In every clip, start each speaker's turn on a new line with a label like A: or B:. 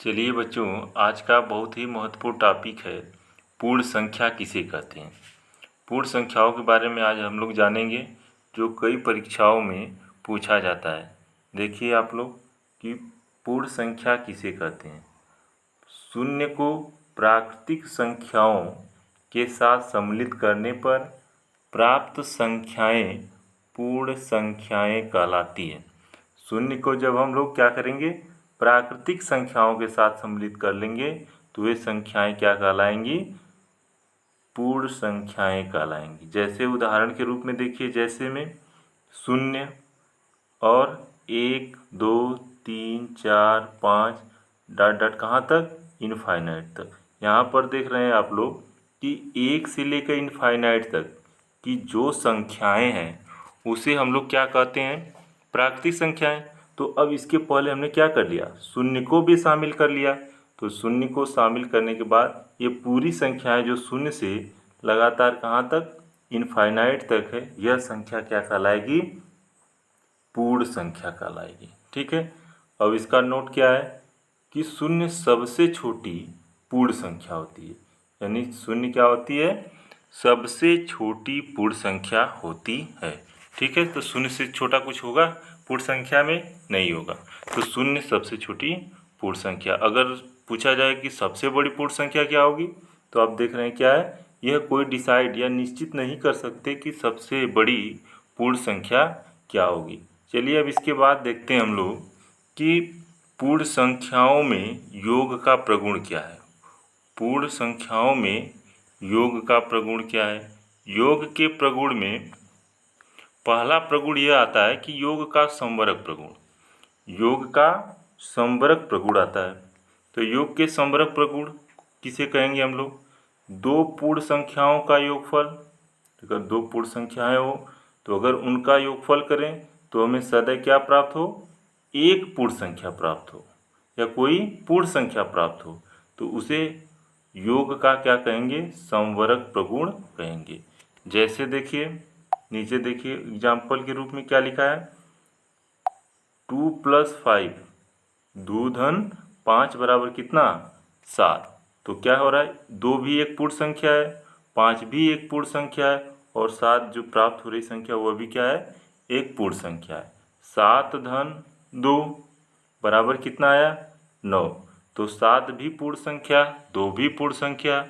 A: चलिए बच्चों, आज का बहुत ही महत्वपूर्ण टॉपिक है पूर्ण संख्या किसे कहते हैं। पूर्ण संख्याओं के बारे में आज हम लोग जानेंगे, जो कई परीक्षाओं में पूछा जाता है। देखिए आप लोग कि पूर्ण संख्या किसे कहते हैं। शून्य को प्राकृतिक संख्याओं के साथ सम्मिलित करने पर प्राप्त संख्याएं पूर्ण संख्याएं कहलाती हैं। शून्य को जब हम लोग क्या करेंगे, प्राकृतिक संख्याओं के साथ सम्मिलित कर लेंगे तो वे संख्याएं क्या कहलाएंगी, पूर्ण संख्याएं कहलाएंगी। जैसे उदाहरण के रूप में देखिए, जैसे में 0 और 1 2 3 4 5 डॉट डॉट कहाँ तक, इनफाइनाइट तक। यहाँ पर देख रहे हैं आप लोग कि 1 से लेकर इनफाइनाइट तक की जो संख्याएं हैं उसे हम लोग क्या कहते हैं, प्राकृतिक संख्याएं। तो अब इसके पहले हमने क्या कर लिया, शून्य को भी शामिल कर लिया। तो शून्य को शामिल करने के बाद ये पूरी संख्याएं जो शून्य से लगातार कहाँ तक, इनफाइनाइट तक है, यह संख्या क्या कहलाएगी, पूर्ण संख्या कहलाएगी। ठीक है। अब इसका नोट क्या है कि शून्य सबसे छोटी पूर्ण संख्या होती है। यानी शून्य क्या होती है, सबसे छोटी पूर्ण संख्या होती है। ठीक है। तो शून्य से छोटा कुछ होगा पूर्ण संख्या में, नहीं होगा। तो शून्य सबसे छोटी पूर्ण संख्या। अगर पूछा जाए कि सबसे बड़ी पूर्ण संख्या क्या होगी, तो आप देख रहे हैं क्या है, यह कोई डिसाइड या निश्चित नहीं कर सकते कि सबसे बड़ी पूर्ण संख्या क्या होगी। चलिए अब इसके बाद देखते हैं हम लोग कि पूर्ण संख्याओं में योग का प्रगुण क्या है। पूर्ण संख्याओं में योग का प्रगुण क्या है। योग के प्रगुण में पहला प्रगुण यह आता है कि योग का समवरक प्रगुण। योग का समवरक प्रगुण आता है। तो योग के समवरक प्रगुण किसे कहेंगे हम लोग, दो पूर्ण संख्याओं का योगफल। अगर दो पूर्ण संख्याएं हो तो अगर उनका योगफल करें तो हमें सदैव क्या प्राप्त हो, एक पूर्ण संख्या प्राप्त हो या कोई पूर्ण संख्या प्राप्त हो, तो उसे योग का क्या कहेंगे, समवरक प्रगुण कहेंगे। जैसे देखिए नीचे देखिए एग्जाम्पल के रूप में क्या लिखा है, 2 + 5 2 धन 5 बराबर कितना, 7। तो क्या हो रहा है, 2 भी एक पूर्ण संख्या है, 5 भी एक पूर्ण संख्या है और 7 जो प्राप्त हो रही संख्या वह भी क्या है, एक पूर्ण संख्या है। 7 धन 2 बराबर कितना आया, 9। तो 7 भी पूर्ण संख्या, 2 भी पूर्ण संख्या,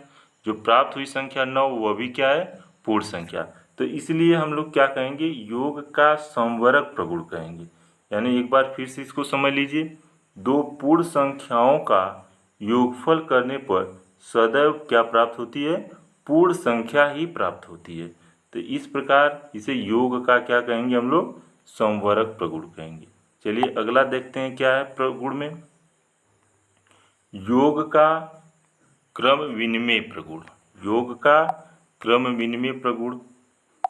A: जो प्राप्त हुई संख्या 9 वह भी क्या है, पूर्ण संख्या। तो इसलिए हम लोग क्या कहेंगे, योग का समवरक प्रगुण कहेंगे। यानी एक बार फिर से इसको समझ लीजिए, दो पूर्ण संख्याओं का योगफल करने पर सदैव क्या प्राप्त होती है, पूर्ण संख्या ही प्राप्त होती है। तो इस प्रकार इसे योग का क्या कहेंगे हम लोग, समवरक प्रगुण कहेंगे। चलिए अगला देखते हैं क्या है प्रगुण में, योग का क्रम विनिमय प्रगुण। योग का क्रम विनिमय प्रगुण।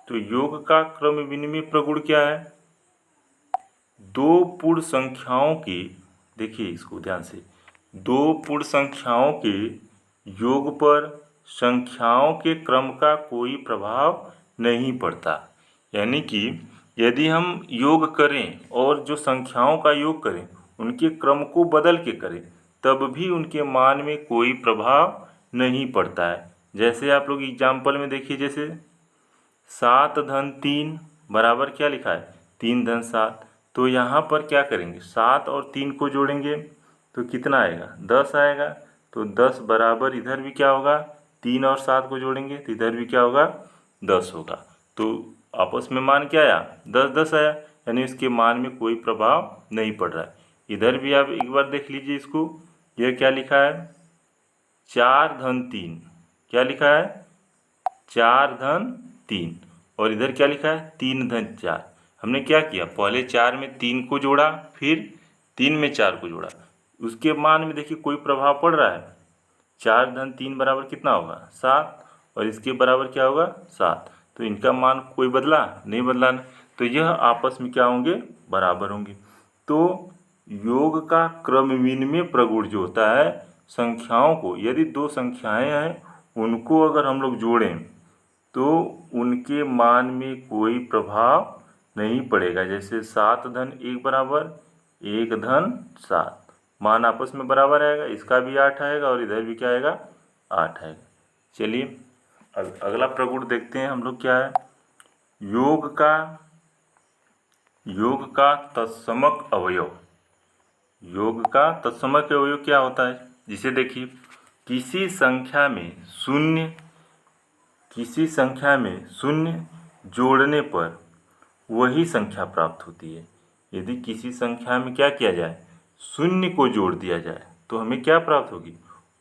A: तो योग का क्रम विनिमय प्रगुण क्या है, दो पूर्ण संख्याओं के, देखिए इसको ध्यान से, दो पूर्ण संख्याओं के योग पर संख्याओं के क्रम का कोई प्रभाव नहीं पड़ता। यानी कि यदि हम योग करें और जो संख्याओं का योग करें उनके क्रम को बदल के करें तब भी उनके मान में कोई प्रभाव नहीं पड़ता है। जैसे आप लोग एग्जाम्पल में देखिए, जैसे 7 धन 3 बराबर क्या लिखा है, 3 धन 7। तो यहाँ पर क्या करेंगे, 7 और 3 को जोड़ेंगे तो कितना आएगा, 10 आएगा। तो 10 बराबर इधर भी क्या होगा, 3 और 7 को जोड़ेंगे तो इधर भी क्या होगा, 10 होगा। तो आपस में मान क्या आया, 10 10 आया। यानी इसके मान में कोई प्रभाव नहीं पड़ रहा है। इधर भी आप एक बार देख लीजिए इसको, यह क्या लिखा है, 4 धन 3, क्या लिखा है, 4 धन 3। और इधर क्या लिखा है, 3 धन 4। हमने क्या किया, पहले 4 में 3 को जोड़ा, फिर 3 में 4 को जोड़ा। उसके मान में देखिए कोई प्रभाव पड़ रहा है, 4 धन 3 बराबर कितना होगा, 7। और इसके बराबर क्या होगा, 7। तो इनका मान कोई बदला नहीं, बदला। तो यह आपस में क्या होंगे, बराबर होंगे। तो योग का क्रम विनिमय प्रगुण जो होता है, संख्याओं को, यदि दो संख्याएं हैं उनको अगर हम लोग जोड़ें तो उनके मान में कोई प्रभाव नहीं पड़ेगा। जैसे 7 धन 1 बराबर 1 धन 7। मान आपस में बराबर आएगा, इसका भी 8 आएगा और इधर भी क्या आएगा, 8 आएगा। चलिए अगला प्रगुण देखते हैं हम लोग क्या है। योग का तत्समक अवयव। योग का तत्समक अवयव क्या होता है, जिसे देखिए किसी संख्या में शून्य जोड़ने पर वही संख्या प्राप्त होती है। यदि किसी संख्या में क्या किया जाए, शून्य को जोड़ दिया जाए तो हमें क्या प्राप्त होगी,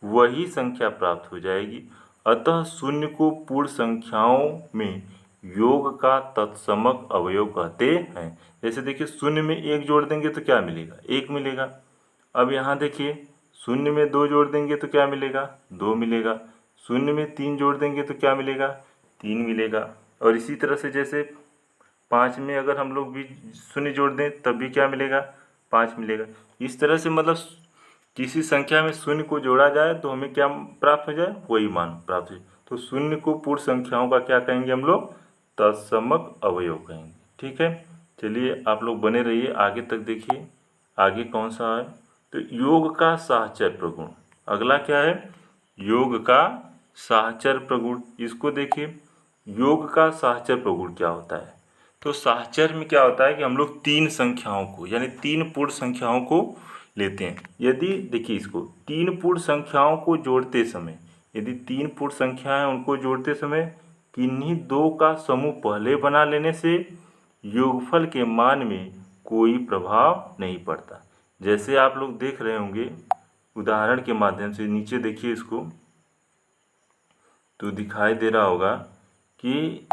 A: वही संख्या प्राप्त हो जाएगी। अतः शून्य को पूर्ण संख्याओं में योग का तत्समक अवयव कहते हैं। जैसे देखिए शून्य में 1 जोड़ देंगे तो क्या मिलेगा, 1 मिलेगा। अब यहाँ देखिए शून्य में 2 जोड़ देंगे तो क्या मिलेगा, 2 मिलेगा। शून्य में 3 जोड़ देंगे तो क्या मिलेगा, 3 मिलेगा। और इसी तरह से जैसे 5 में अगर हम लोग भी शून्य जोड़ दें तब भी क्या मिलेगा, 5 मिलेगा। इस तरह से मतलब किसी संख्या में शून्य को जोड़ा जाए तो हमें क्या प्राप्त हो जाए, वही मान प्राप्त हो जाए। तो शून्य को पूर्ण संख्याओं का क्या कहेंगे हम लोग, तत्समक अवयव कहेंगे। ठीक है, चलिए आप लोग बने रहिए, आगे तक देखिए आगे कौन सा है। तो योग का साहचर्य प्रगुण, अगला क्या है, योग का साहचर्य प्रगुण। इसको देखिए योग का साहचर्य प्रगुण क्या होता है। तो साहचर्य में क्या होता है कि हम लोग 3 संख्याओं को यानी 3 पूर्ण संख्याओं को लेते हैं। यदि देखिए इसको 3 पूर्ण संख्याओं को जोड़ते समय, यदि 3 पूर्ण संख्याएं उनको जोड़ते समय किन्हीं 2 का समूह पहले बना लेने से योगफल के मान में कोई प्रभाव नहीं पड़ता। जैसे आप लोग देख रहे होंगे उदाहरण के माध्यम से, नीचे देखिए इसको तो दिखाई दे रहा होगा कि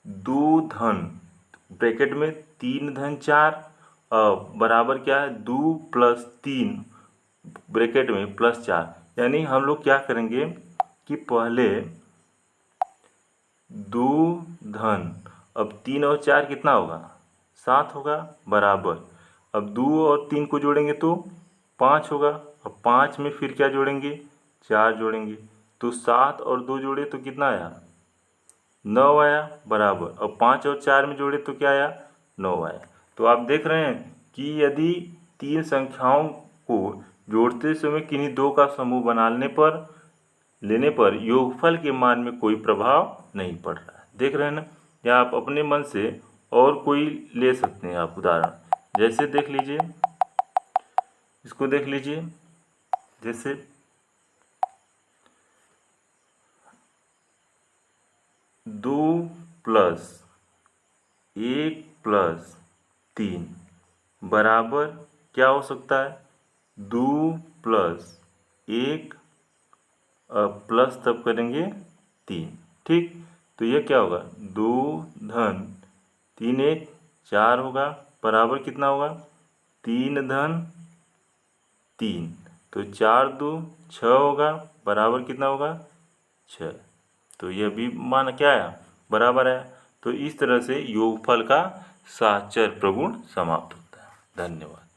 A: 2 धन ब्रैकेट में 3 धन 4 बराबर क्या है, 2 + 3 ब्रैकेट में +4। यानी हम लोग क्या करेंगे कि पहले 2 धन, अब 3 और 4 कितना होगा, 7 होगा, बराबर। अब 2 और 3 को जोड़ेंगे तो 5 होगा। अब 5 में फिर क्या जोड़ेंगे, 4 जोड़ेंगे। तो 7 और 2 जोड़े तो कितना आया, 9 आया, बराबर। अब 5 और 4 में जोड़े तो क्या आया, 9 आया। तो आप देख रहे हैं कि यदि 3 संख्याओं को जोड़ते समय किन्हीं 2 का समूह बना लेने पर योगफल के मान में कोई प्रभाव नहीं पड़ रहा है। देख रहे हैं ना, या आप अपने मन से और कोई ले सकते हैं आप उदाहरण। जैसे देख लीजिए, इसको देख लीजिए, जैसे 2 + 1 + 3 बराबर क्या हो सकता है, 2 + 1 प्लस तब करेंगे 3। ठीक, तो ये क्या होगा, 2 धन 3 1 4 होगा, बराबर कितना होगा, 3 धन 3। तो 4 2 6 होगा, बराबर कितना होगा, 6। तो यह भी मान क्या आया, बराबर है। तो इस तरह से योगफल का साहचर्य प्रगुण समाप्त होता है। धन्यवाद।